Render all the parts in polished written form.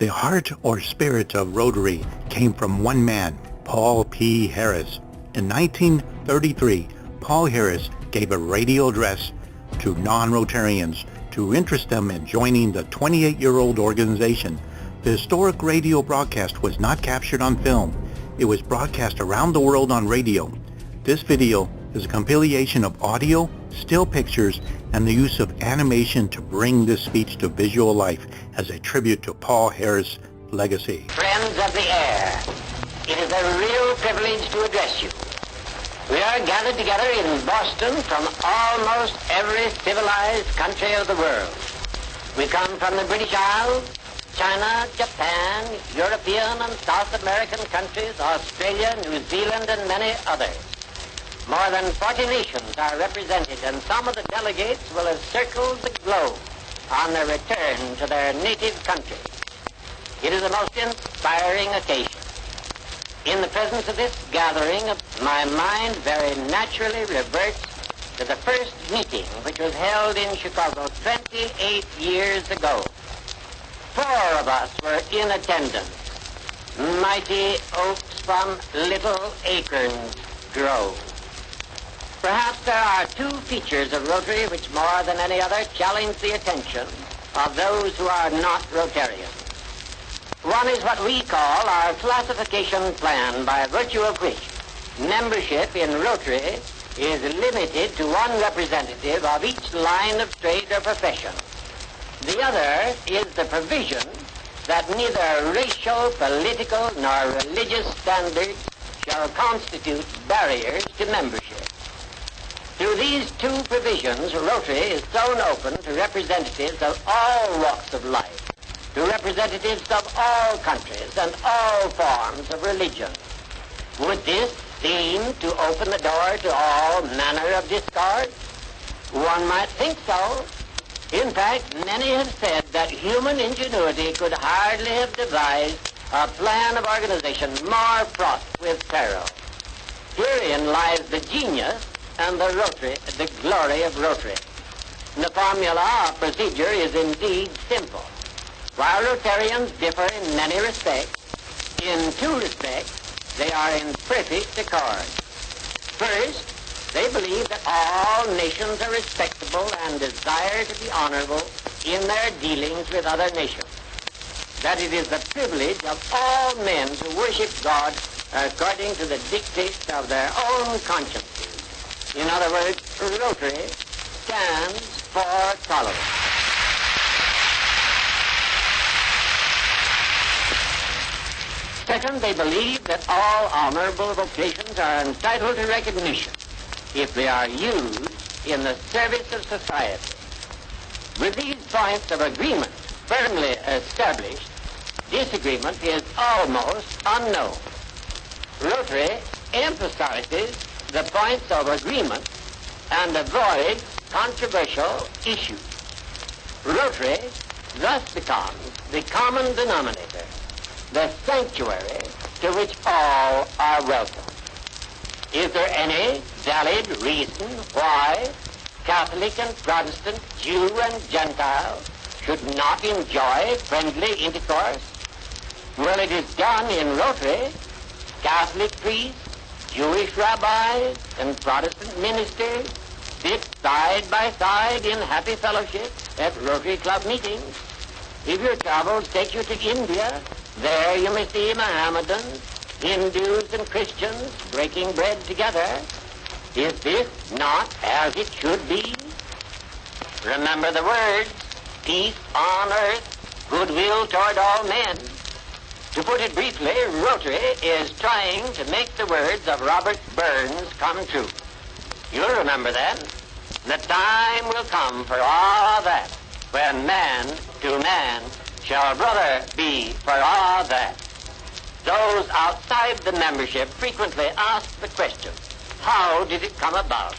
The heart or spirit of Rotary came from one man, Paul P. Harris. In 1933, Paul Harris gave a radio address to non-Rotarians to interest them in joining the 28-year-old organization. The historic radio broadcast was not captured on film. It was broadcast around the world on radio. This video is a compilation of audio, still pictures, and the use of animation to bring this speech to visual life as a tribute to Paul Harris' legacy. Friends of the air, it is a real privilege to address you. We are gathered together in Boston from almost every civilized country of the world. We come from the British Isles, China, Japan, European and South American countries, Australia, New Zealand, and many others. More than 40 nations are represented, and some of the delegates will have circled the globe on their return to their native country. It is a most inspiring occasion. In the presence of this gathering, my mind very naturally reverts to the first meeting, which was held in Chicago 28 years ago. 4 of us were in attendance. Mighty oaks from little acorns grow. Perhaps there are 2 features of Rotary which more than any other challenge the attention of those who are not Rotarians. One is what we call our classification plan, by virtue of which membership in Rotary is limited to one representative of each line of trade or profession. The other is the provision that neither racial, political, nor religious standards shall constitute barriers to membership. Through these 2 provisions, Rotary is thrown open to representatives of all walks of life, to representatives of all countries and all forms of religion. Would this seem to open the door to all manner of discord? One might think so. In fact, many have said that human ingenuity could hardly have devised a plan of organization more fraught with peril. Herein lies the genius and the glory of Rotary. The formula of procedure is indeed simple. While Rotarians differ in many respects, in 2 respects, they are in perfect accord. First, they believe that all nations are respectable and desire to be honorable in their dealings with other nations. That it is the privilege of all men to worship God according to the dictates of their own consciences. In other words, Rotary stands for tolerance. Second, they believe that all honorable vocations are entitled to recognition if they are used in the service of society. With these points of agreement firmly established, disagreement is almost unknown. Rotary emphasizes the points of agreement and avoids controversial issues. Rotary thus becomes the common denominator, the sanctuary to which all are welcome. Is there any valid reason why Catholic and Protestant, Jew and Gentile should not enjoy friendly intercourse? Well, it is done in Rotary. Catholic priests, Jewish rabbis, and Protestant ministers sit side by side in happy fellowship at Rotary Club meetings. If your travels take you to India, there you may see Mohammedans, Hindus, and Christians breaking bread together. Is this not as it should be? Remember the words, peace on earth, goodwill toward all men. To put it briefly, Rotary is trying to make the words of Robert Burns come true. You'll remember then, the time will come for all that, when man to man shall brother be for all that. Those outside the membership frequently ask the question, how did it come about?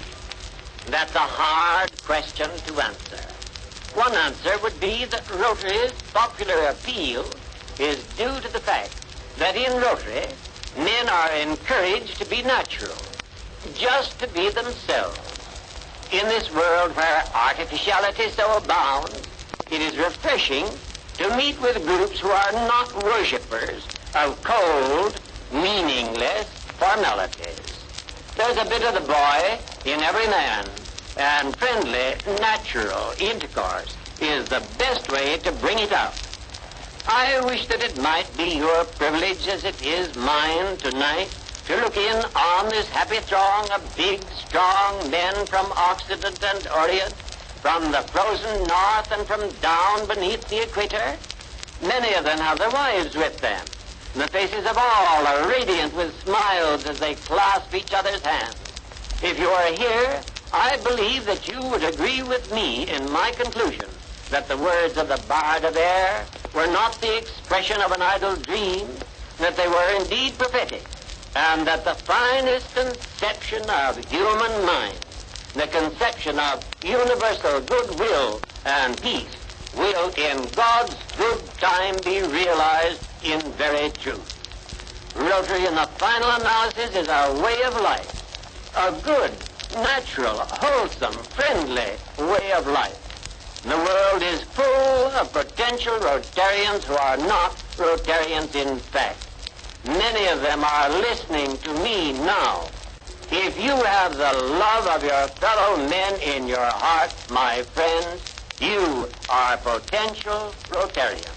That's a hard question to answer. One answer would be that Rotary's popular appeal is due to the fact that in Rotary, men are encouraged to be natural, just to be themselves. In this world where artificiality so abounds, it is refreshing to meet with groups who are not worshippers of cold, meaningless formalities. There's a bit of the boy in every man, and friendly, natural intercourse is the best way to bring it out. I wish that it might be your privilege, as it is mine tonight, to look in on this happy throng of big, strong men from Occident and Orient, from the frozen north and from down beneath the equator. Many of them have their wives with them. The faces of all are radiant with smiles as they clasp each other's hands. If you are here, I believe that you would agree with me in my conclusion that the words of the Bard of Air were not the expression of an idle dream, that they were indeed prophetic, and that the finest conception of human mind, the conception of universal goodwill and peace, will in God's good time be realized in very truth. Rotary, in the final analysis, is a way of life, a good, natural, wholesome, friendly way of life. The world is full of potential Rotarians who are not Rotarians in fact. Many of them are listening to me now. If you have the love of your fellow men in your heart, my friends, you are potential Rotarians.